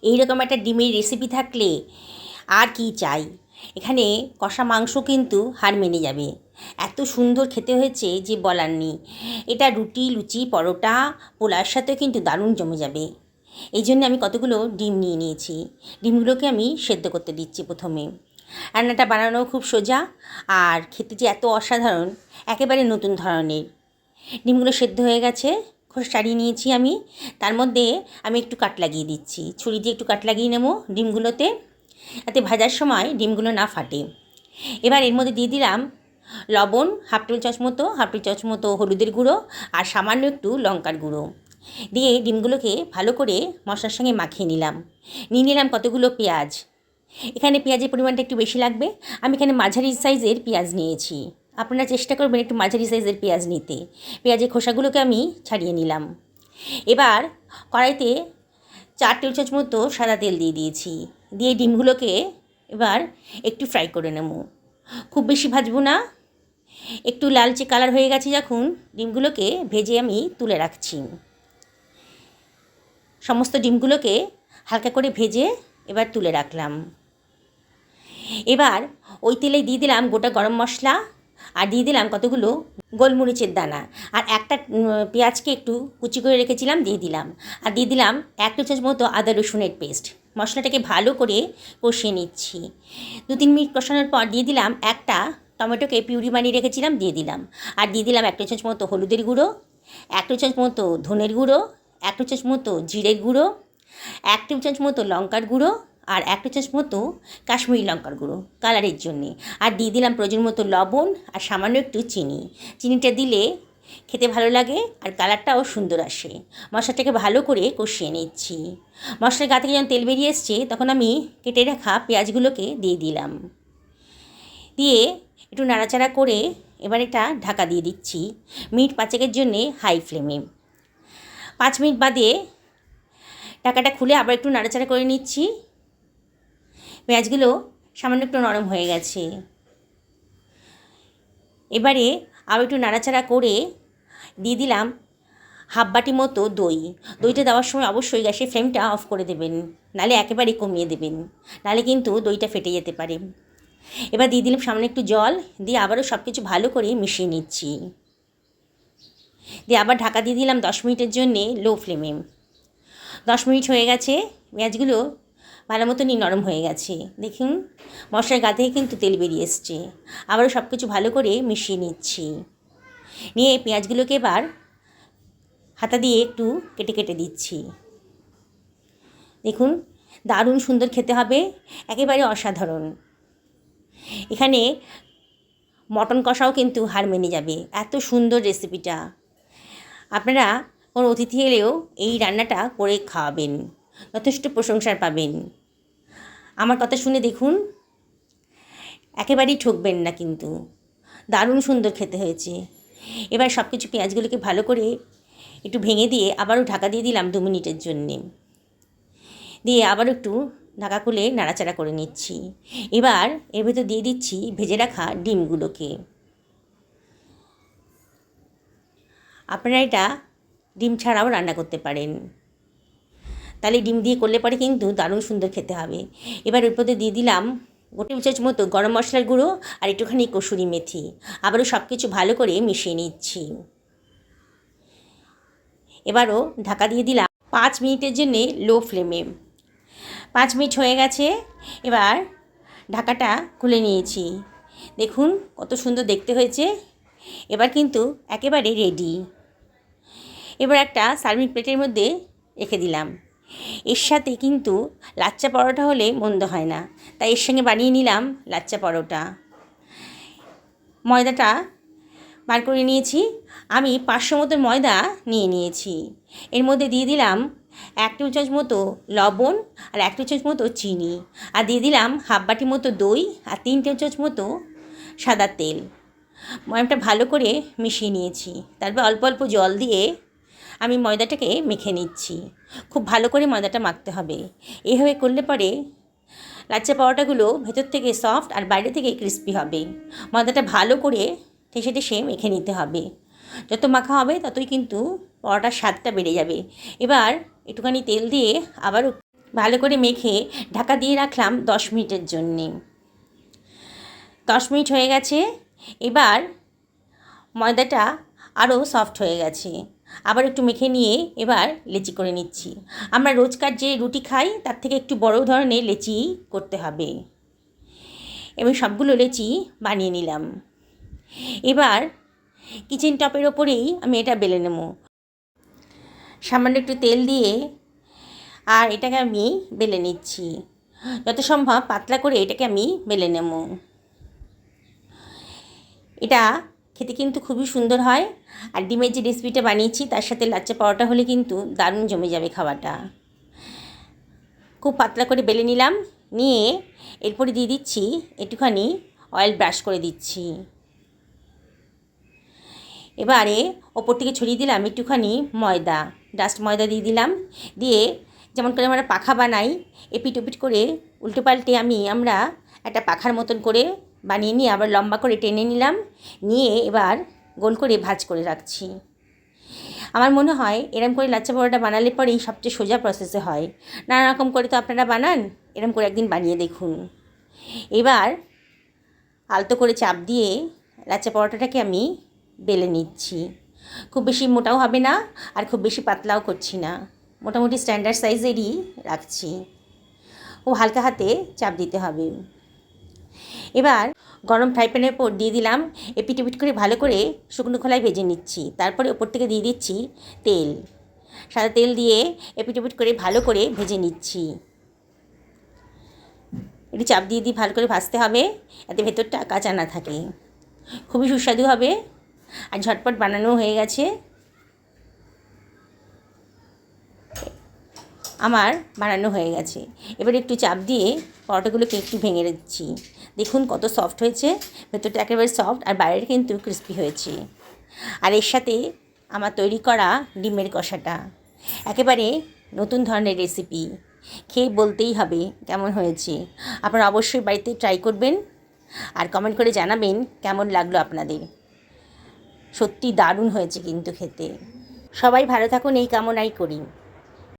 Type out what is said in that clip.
এইরকম একটা ডিমের রেসিপি থাকলে আর কি চাই। এখানে কষা মাংস কিন্তু হার মেনে যাবে, এত সুন্দর খেতে হয়েছে যে বলার নেই। এটা রুটি, লুচি, পরোটা, পোলার সাথেও কিন্তু দারুণ জমে যাবে। এই জন্য আমি কতগুলো ডিম নিয়ে নিয়েছি। ডিমগুলোকে আমি সেদ্ধ করতে দিচ্ছি প্রথমে। রান্নাটা বানানো খুব সোজা, আর খেতে যে এত অসাধারণ, একেবারে নতুন ধরনের। ডিমগুলো সেদ্ধ হয়ে গেছে, খোসা ছাড়িয়ে নিয়েছি আমি। তার মধ্যে আমি একটু কাট লাগিয়ে দিচ্ছি, ছুরি দিয়ে একটু কাট লাগিয়ে নেব ডিমগুলোতে, যাতে ভাজার সময় ডিমগুলো না ফাটে। এবার এর মধ্যে দিয়ে দিলাম লবণ, হাফ টেবিল চামচ মতো হলুদের গুঁড়ো, আর সামান্য একটু লঙ্কার গুঁড়ো দিয়ে ডিমগুলোকে ভালো করে মশলার সঙ্গে মাখিয়ে নিলাম। নিয়ে নিলাম কতগুলো পেঁয়াজ। এখানে পেঁয়াজের পরিমাণটা একটু বেশি লাগবে, আমি এখানে মাঝারি সাইজের পেঁয়াজ নিয়েছি। আপনারা চেষ্টা করবেন একটু মাঝারি সাইজের পেঁয়াজ নিতে। পেঁয়াজের খোসাগুলোকে আমি ছাড়িয়ে নিলাম। এবার কড়াইতে 4 টেবিল চামচ মতো সাদা তেল দিয়ে দিয়েছি। দিয়ে ডিমগুলোকে এবার একটু ফ্রাই করে নেব, খুব বেশি ভাজবো না। একটু লালচে কালার হয়ে গেছে যখন, ডিমগুলোকে ভেজে আমি তুলে রাখছি। সমস্ত ডিমগুলোকে হালকা করে ভেজে এবার তুলে রাখলাম। এবার ওই তেলে দিয়ে দিলাম গোটা গরম মশলা, আর দিয়ে দিলাম কতগুলো গোলমরিচের দানা, আর একটা পেঁয়াজকে একটু কুচি করে রেখেছিলাম দিয়ে দিলাম, আর দিয়ে দিলাম 1 টেবিল চামচ মতো আদা রসুনের পেস্ট। মশলাটাকে ভালো করে কষিয়ে নিচ্ছি। 2-3 মিনিট কষানোর পর দিয়ে দিলাম একটা টমেটোকে পিউরি বানিয়ে রেখেছিলাম, দিয়ে দিলাম। আর দিয়ে দিলাম 1 টেবিল চামচ মতো হলুদের গুঁড়ো, 1 টেবিল চামচ মতো ধনের গুঁড়ো, 1 টেবিল চামচ মতো জিরের গুঁড়ো, 1 টেবিল চামচ মতো লঙ্কার গুঁড়ো, আর 1 টেবিল চামচ মতো কাশ্মীরি লঙ্কার গুঁড়ো কালারের জন্যে। আর দিয়ে দিলাম প্রয়োজন মতো লবণ, আর সামান্য একটু চিনি। চিনিটা দিলে খেতে ভালো লাগে আর কালারটাও সুন্দর আসে। মশলাটাকে ভালো করে কষিয়ে নিচ্ছি। মশলার গা থেকে যখন তেল বেরিয়ে এসছে, তখন আমি কেটে রাখা পেঁয়াজগুলোকে দিয়ে দিলাম। দিয়ে একটু নাড়াচাড়া করে এবার এটা ঢাকা দিয়ে দিচ্ছি মিনিট 5 জন্যে হাই ফ্লেমে। 5 মিনিট বাদে ঢাকাটা খুলে আবার একটু নাড়াচাড়া করে নিচ্ছি। পেঁয়াজগুলো সামান্য একটু নরম হয়ে গেছে। এবারে আবার একটু নাড়াচাড়া করে দিয়ে দিলাম হাফ বাটি মতো দই। দইটা দেওয়ার সময় অবশ্যই গ্যাসের ফ্লেমটা অফ করে দেবেন, নাহলে একেবারে কমিয়ে দেবেন, নাহলে কিন্তু দইটা ফেটে যেতে পারে। এবার দিয়ে দিলাম সামান্য একটু জল, দিয়ে আবারও সব কিছু ভালো করে মিশিয়ে নিচ্ছি। দিয়ে আবার ঢাকা দিয়ে দিলাম 10 মিনিটের জন্যে লো ফ্লেমে। 10 মিনিট হয়ে গেছে, পেঁয়াজগুলো ভালো মতনই নরম হয়ে গেছে। দেখুন মশলার গা থেকে কিন্তু তেল বেরিয়ে এসছে। আবারও সব কিছু ভালো করে মিশিয়ে নিচ্ছি। নিয়ে পেঁয়াজগুলোকে এবার হাতা দিয়ে একটু কেটে কেটে দিচ্ছি। দেখুন দারুণ সুন্দর খেতে হবে, একেবারে অসাধারণ। এখানে মটন কষাও কিন্তু হার মেনে যাবে, এত সুন্দর রেসিপিটা। আপনারা কোনো অতিথি এলেও এই রান্নাটা করে খাওয়াবেন, যথেষ্ট প্রশংসার পাবেন। আমার কথা শুনে দেখুন, একেবারেই ঠকবেন না কিন্তু, দারুণ সুন্দর খেতে হয়েছে। এবার সব কিছু পেঁয়াজগুলোকে ভালো করে একটু ভেঙে দিয়ে আবারও ঢাকা দিয়ে দিলাম 2 মিনিটের জন্যে। দিয়ে আবার একটু ঢাকা খুলে নাড়াচাড়া করে নিচ্ছি। এবার এর ভেতর দিয়ে দিচ্ছি ভেজে রাখা ডিমগুলোকে। আপনারা এটা ডিম ছাড়াও রান্না করতে পারেন, তাহলে ডিম দিয়ে করলে পরে কিন্তু দারুণ সুন্দর খেতে হবে। এবার ওর মধ্যে দিয়ে দিলাম গোটা চামচ মতো গরম মশলার গুঁড়ো, আর একটুখানি কসুরি মেথি। আবারও সব কিছু ভালো করে মিশিয়ে নিচ্ছি। এবারও ঢাকা দিয়ে দিলাম 5 মিনিটের জন্যে লো ফ্লেমে। 5 মিনিট হয়ে গেছে, এবার ঢাকাটা খুলে নিয়েছি। দেখুন কত সুন্দর দেখতে হয়েছে। এবার কিন্তু একেবারে রেডি। এবার একটা সার্ভিং প্লেটের মধ্যে রেখে দিলাম। এর সাথে কিন্তু লাচ্চা পরোটা হলে মন্দ হয় না, তাই এর সঙ্গে বানিয়ে নিলাম লাচ্চা পরোটা। ময়দাটা বার করে নিয়েছি, আমি 500 মতো ময়দা নিয়েছি। এর মধ্যে দিয়ে দিলাম 1 টেবিল চামচ মতো লবণ, আর 1 টেবিল চামচ মতো চিনি, আর দিয়ে দিলাম হাফ বাটি মতো দই, আর 3 টেবিল চামচ মতো সাদা তেল। ময়দাটা ভালো করে মিশিয়ে নিয়েছি। তারপর অল্প অল্প জল দিয়ে আমি ময়দাটাকে মেখে নিচ্ছি। খুব ভালো করে ময়দাটা মাখতে হবে। এইভাবে করলে পরে লাচ্চা পরোটাগুলো ভেতর থেকে সফট আর বাইরে থেকে ক্রিস্পি হবে। ময়দাটা ভালো করে ঠেসে ঠেসে মেখে নিতে হবে। যত মাখা হবে ততই কিন্তু পরোটার স্বাদটা বেড়ে যাবে। এবার একটুখানি তেল দিয়ে আবারও ভালো করে মেখে ঢাকা দিয়ে রাখলাম 10 মিনিটের জন্যে। 10 মিনিট হয়ে গেছে। এবার ময়দাটা আরও সফট হয়ে গেছে। আবার একটু মেখে নিয়ে এবার লেচি করে নিচ্ছি। আমরা রোজকার যে রুটি খাই তার থেকে একটু বড় ধরনের লেচি করতে হবে। এবং সবগুলো লেচি বানিয়ে নিলাম। এবার কিচেন টপের ওপরেই আমি এটা বেলে নেব। সামান্য একটু তেল দিয়ে আর এটাকে আমি বেলে নিচ্ছি। যত সম্ভব পাতলা করে এটাকে আমি বেলে নেব। এটা খেতে কিন্তু খুবই সুন্দর হয়। আর ডিমের যে রেসিপিটা বানিয়েছি তার সাথে লাচ্চা পরোটা হলে কিন্তু দারুণ জমে যাবে খাওয়াটা। খুব পাতলা করে বেলে নিলাম, নিয়ে এরপরে দিয়ে দিচ্ছি একটুখানি অয়েল ব্রাশ করে দিচ্ছি। এবারে ওপর থেকে ছড়িয়ে দিলাম একটুখানি ময়দা, ডাস্ট ময়দা দিয়ে দিলাম। দিয়ে যেমন করে আমরা পাখা বানাই, এপিট ওপিট করে উল্টো পাল্টে আমরা একটা পাখার মতন করে বানিয়ে নিয়ে আবার লম্বা করে টেনে নিলাম। নিয়ে এবার গোল করে ভাঁজ করে রাখছি। আমার মনে হয় এরম করে লাচ্চা পরোটা বানালে পরেই সবচেয়ে সোজা প্রসেসে হয়। নানা রকম করে তো আপনারা বানান, এরম করে একদিন বানিয়ে দেখুন। এবার আলতো করে চাপ দিয়ে লাচ্চা পরোটাটাকে আমি বেলে নিচ্ছি। খুব বেশি মোটাও হবে না আর খুব বেশি পাতলাও করছি না, মোটামুটি স্ট্যান্ডার্ড সাইজেরই রাখছি। ও হালকা হাতে চাপ দিতে হবে। এবার গরম ফ্রাই প্যানের ওপর দিয়ে দিলাম, এপিট ওপিট করে ভালো করে শুকনো খোলায় ভেজে নিচ্ছি। তারপরে ওপর থেকে দিয়ে দিচ্ছি তেল। সাদা তেল দিয়ে এপিট ওপিট করে ভালো করে ভেজে নিচ্ছি। একটু চাপ দিয়ে ভালো করে ভাজতে হবে, যাতে ভেতরটা কাঁচা না থাকে। খুবই সুস্বাদু হবে আর ঝটপট বানানো হয়ে গেছে। আমার বানানো হয়ে গেছে। এবার একটু চাপ দিয়ে পরোটাগুলোকে একটু ভেঙে দিচ্ছি। দেখুন কত সফট হয়েছে, ভেতরটা একেবারে সফট আর বাইরে কিন্তু ক্রিস্পি হয়েছে। আর এর সাথে আমার তৈরি করা ডিমের কষাটা একেবারে নতুন ধরনের রেসিপি। খেয়ে বলতেই হবে কেমন হয়েছে। আপনারা অবশ্যই বাড়িতে ট্রাই করবেন আর কমেন্ট করে জানাবেন কেমন লাগলো আপনাদের। সত্যি দারুণ হয়েছে কিন্তু খেতে। সবাই ভালো থাকুন এই কামনাই করি।